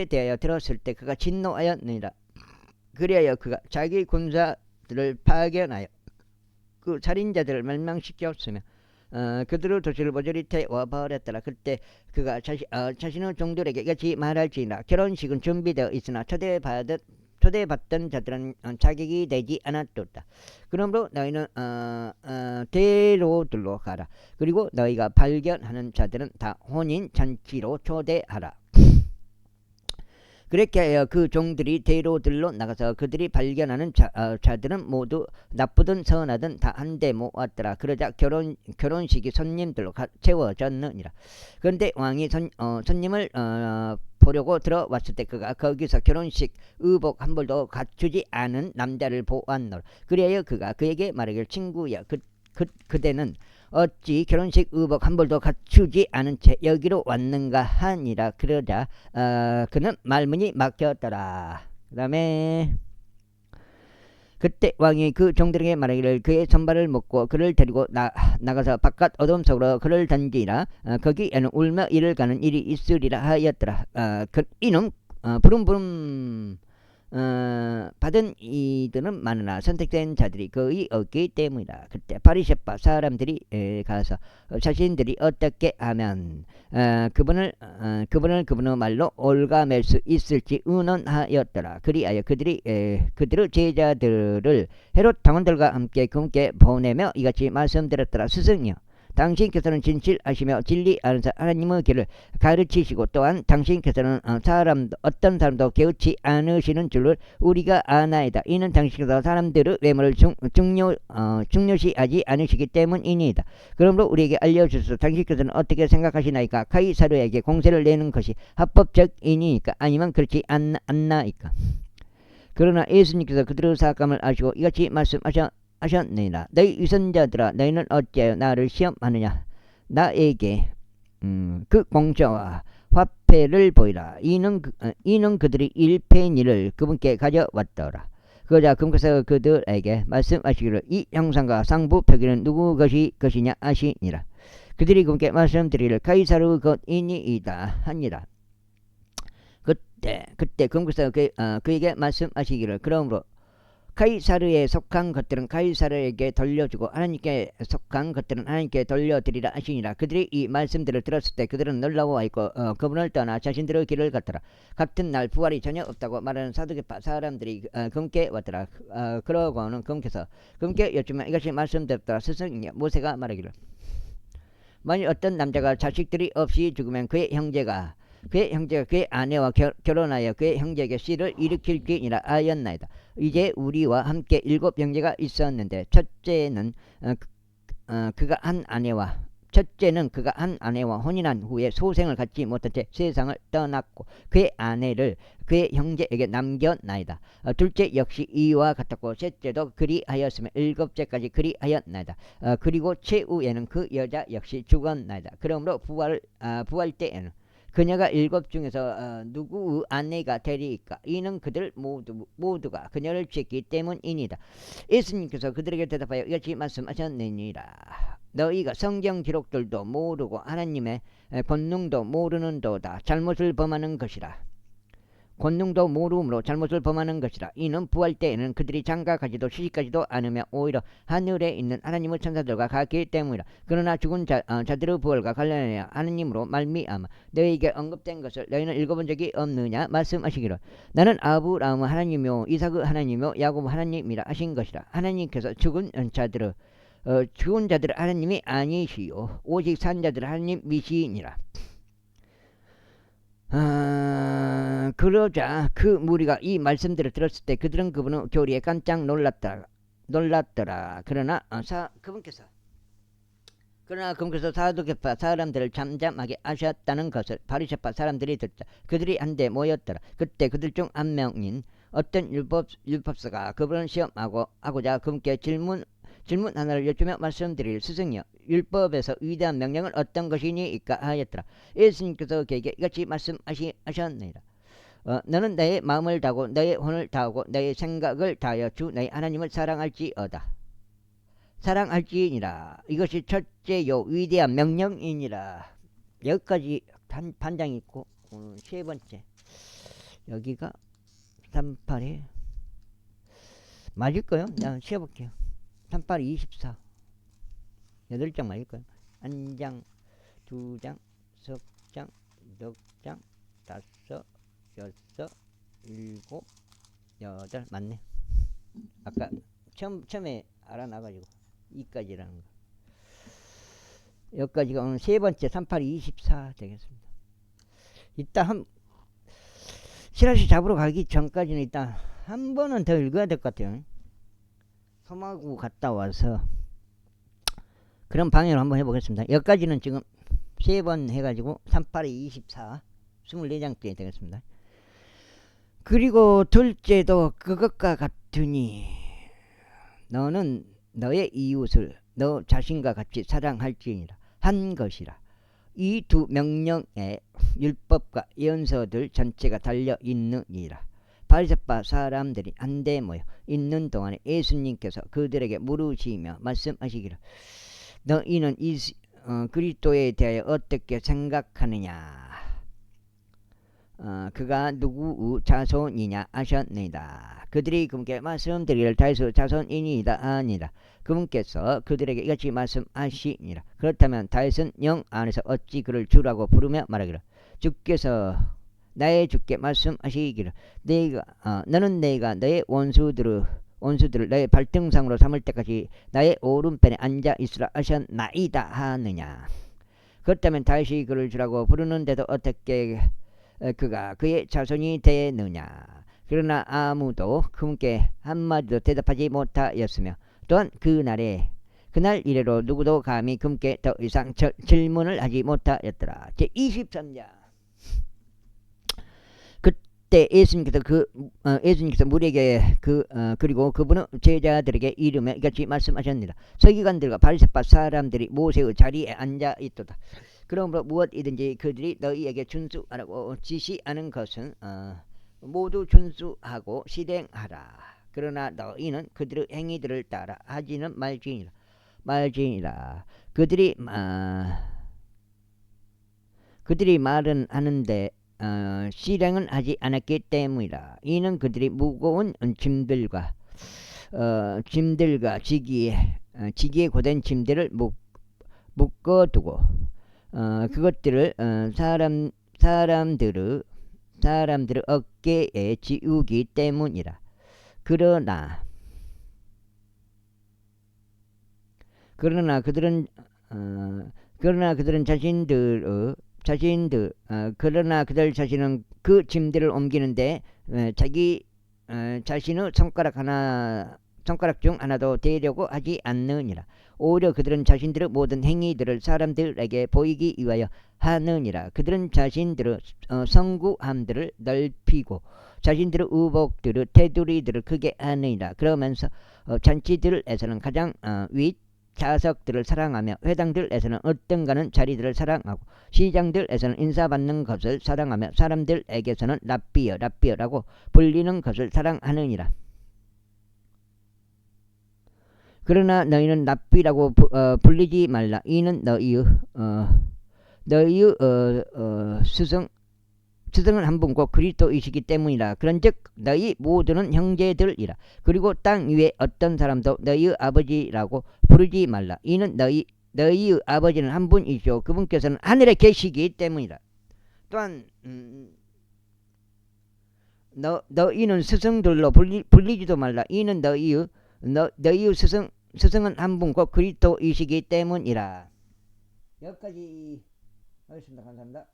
대하여 들었을 때 그가 진노하였느니라. 그리하여 그가 자기 군사들을 파견하여 그 살인자들을 멸망시켰으며 그들의 도시를 모조리 태워버렸더라. 그때 그가 자신의 종들에게 이같이 말할지니라. 결혼식은 준비되어 있으나 초대받던 자들은 자격이 되지 않았도다. 그러므로 너희는 대로들로 가라. 그리고 너희가 발견하는 자들은 다 혼인 잔치로 초대하라. 그렇게 하여 그 종들이 대로들로 나가서 그들이 발견하는 자들은 모두 나쁘든 선하든 다 한데 모았더라. 그러자 결혼식이 손님들로 채워졌느니라. 그런데 왕이 손님을 보려고 들어왔을 때 그가 거기서 결혼식 의복 한 벌도 갖추지 않은 남자를 보았노라. 그리하여 그가 그에게 말하기를 친구야 그대는 어찌 결혼식 의복 한 벌도 갖추지 않은 채 여기로 왔는가 하니라. 그러자 그는 말문이 막혔더라. 그 다음에 그때 왕이 그 종들에게 말하기를 그의 손발을 묶고 그를 데리고 나가서 바깥 어둠 속으로 그를 던지라. 거기에는 울며 이를 가는 일이 있으리라 하였더라. 이는 부름부름 받은 이들은 많으나 선택된 자들이 거의 없기 때문이다. 그때 바리새파 사람들이 가서 자신들이 어떻게 하면 그분의 말로 올가맬 수 있을지 의논하였더라. 그리하여 그들의 제자들을 헤롯 당원들과 함께 그분께 보내며 이같이 말씀드렸더라. 스승이여, 당신께서는 진실하시며 진리하는 하나님의 길을 가르치시고 또한 당신께서는 어떤 사람도 개의치 않으시는 줄을 우리가 아나이다. 이는 당신께서 사람들의 외모를 중요시하지 않으시기 때문이니이다. 그러므로 우리에게 알려주소서. 당신께서는 어떻게 생각하시나이까? 카이사르에게 공세를 내는 것이 합법적이니까 아니면 그렇지 않나이까? 그러나 예수님께서 그들의 사감을 아시고 이같이 말씀하셨느니라. 너희 위선자들아, 너희는 어찌하여 나를 시험하느냐? 나에게 그 공짜와 화폐를 보이라. 이는 그들이 일패인 일을 그분께 가져왔더라. 그러자 그분께서 그들에게 말씀하시기를 이 형상과 상부 표기는 누구 것이냐 하시니라. 그들이 그분께 말씀드리기를 가이사르 것이니이다 하니라. 그때 그분께서 그에게 말씀하시기를 그러므로 카이사르에 속한 것들은 카이사르에게 돌려주고 하나님께 속한 것들은 하나님께 돌려드리라 하시니라. 그들이 이 말씀들을 들었을 때 그들은 놀라워하였고 그분을 떠나 자신들의 길을 갔더라. 같은 날 부활이 전혀 없다고 말하는 사두개파 사람들이 그분께 왔더라. 그러고는 그분께 여쭈면 이것이 말씀드렸더라. 스승이여, 모세가 말하기를 만일 어떤 남자가 자식들이 없이 죽으면 그의 형제가 그의 아내와 결혼하여 그의 형제에게 씨를 일으킬지니라 하였나이다. 이제 우리와 함께 7 형제가 있었는데 첫째는 그가 한 아내와 혼인한 후에 소생을 갖지 못한 채 세상을 떠났고 그의 아내를 그의 형제에게 남겼나이다. 둘째 역시 이와 같았고 셋째도 그리하였으며 7째까지 그리하였나이다. 그리고 최후에는 그 여자 역시 죽었나이다. 그러므로 부활 때에는 그녀가 7 중에서 누구의 아내가 되리이까? 이는 그들 모두가 그녀를 취했기 때문이니이다. 예수님께서 그들에게 대답하여 이같이 말씀하셨느니라. 너희가 성경 기록들도 모르고 하나님의 권능도 모르는도다. 잘못을 범하는 것이라. 권능도 모르므로 잘못을 범하는 것이라. 이는 부활 때에는 그들이 장가가지도 시집가지도 않으며 오히려 하늘에 있는 하나님의 천사들과 같기 때문이라. 그러나 죽은 자들의 부활과 관련하여 하나님으로 말미암아 너희에게 언급된 것을 너희는 읽어본 적이 없느냐? 말씀하시기를 나는 아브라함의 하나님이요 이삭의 하나님이요 야곱 하나님이라 하신 것이라. 하나님께서 죽은 자들을 하나님이 아니시요 오직 산 자들을 하나님이시니라. 그러자 그 무리가 이 말씀들을 들었을 때 그들은 그분의 교리에 깜짝 놀랐더라. 그러나 그분께서 사두개파 사람들을 잠잠하게 하셨다는 것을 바리새파 사람들이 듣자 그들이 한데 모였더라. 그때 그들 중 한 명인 어떤 율법사가 그분을 시험하고자 그분께 질문 하나를 여쭈며 말씀드릴 스승이여, 율법에서 위대한 명령은 어떤 것이니이까 하였더라. 예수님께서 그에게 이같이 말씀하셨느니라. 너는 너의 마음을 다하고 너의 혼을 다하고 너의 생각을 다하여 주 너의 하나님을 사랑할지니라. 이것이 첫째요 위대한 명령이니라. 여기까지 반장이 있고 세 번째 여기가 38에 맞을 거요? 내가 세어볼게요. 38, 24 8장 맞을 거예요. 1장, 2장, 3장, 4장, 5, 6, 7, 8 맞네. 아까 처음에 알아놔가지고 2까지라는 거. 여기까지가 오늘 세 번째 38, 24 되겠습니다. 이따 시라시 잡으러 가기 전까지는 일단 한 번은 더 읽어야 될 것 같아요. 섬하고 갔다 와서 그런 방향으로 한번 해보겠습니다. 여기까지는 지금 세 번 해가지고 38에 24 24장째 되겠습니다. 그리고 둘째도 그것과 같으니 너는 너의 이웃을 너 자신과 같이 사랑할지니라 한 것이라. 이 두 명령에 율법과 예언서들 전체가 달려있느니라. 바리새파 사람들이 한데 모여 있는 동안에 예수님께서 그들에게 물으시며 말씀하시기를 너희는 그리스도에 대하여 어떻게 생각하느냐. 그가 누구 자손이냐 하셨느니라. 그들이 그분께 말씀드리기를 다윗의 자손이니이다 아니라. 그분께서 그들에게 이같이 말씀하시니라. 그렇다면 다윗은 영 안에서 어찌 그를 주라고 부르며 말하기를 주께서 나의 주께 말씀하시기를 너는 내가 너의 원수들을 너의 발등상으로 삼을 때까지 나의 오른편에 앉아 있으라 하셨나이다 하느냐. 그렇다면 다윗이 그를 주라고 부르는데도 어떻게 그가 그의 자손이 되느냐. 그러나 아무도 그분께 한마디도 대답하지 못하였으며 또한 그날 이래로 누구도 감히 그분께 더 이상 질문을 하지 못하였더라. 제23장. 그때 예수님께서 무리에게 그리고 그분은 제자들에게 이르며 이같이 말씀하셨느니라. 서기관들과 바리새파 사람들이 모세의 자리에 앉아 있도다. 그러므로 무엇이든지 그들이 너희에게 준수하라고 지시하는 것은 모두 준수하고 실행하라. 그러나 너희는 그들의 행위들을 따라 하지는 말지니라. 그들이 말은 하는데 실행은 하지 않았기 때문이라. 이는 그들이 무거운 짐들과 지기에 고된 짐들을 묶어두고 그것들을 사람들의 어깨에 지우기 때문이라. 그러나 그들은 그러나 그들 자신은 그 짐들을 옮기는데 자기 자신의 손가락 중 하나도 대려고 하지 않느니라. 오히려 그들은 자신들의 모든 행위들을 사람들에게 보이기 위하여 하느니라. 그들은 자신들의 성구함들을 넓히고 자신들의 의복들의 테두리들을 크게 하느니라. 그러면서 잔치들에서는 가장 윗 자석들을 사랑하며 회당들에서는 어떤가는 자리들을 사랑하고 시장들에서는 인사받는 것을 사랑하며 사람들에게서는 랍비어라고 불리는 것을 사랑하느니라. 그러나 너희는 랍비라고 불리지 말라. 이는 너희의 스승은 한 분고 그리스도이시기 때문이라. 그런즉 너희 모두는 형제들이라. 그리고 땅 위에 어떤 사람도 너희의 아버지라고 부르지 말라. 이는 너희의 아버지는 한 분이시오. 그분께서는 하늘에 계시기 때문이라. 또한 너희는 스승들로 불리지도 말라. 이는 너희의 스승은 한 분고 그리스도이시기 때문이라. 여기까지 하겠습니다. 감사합니다.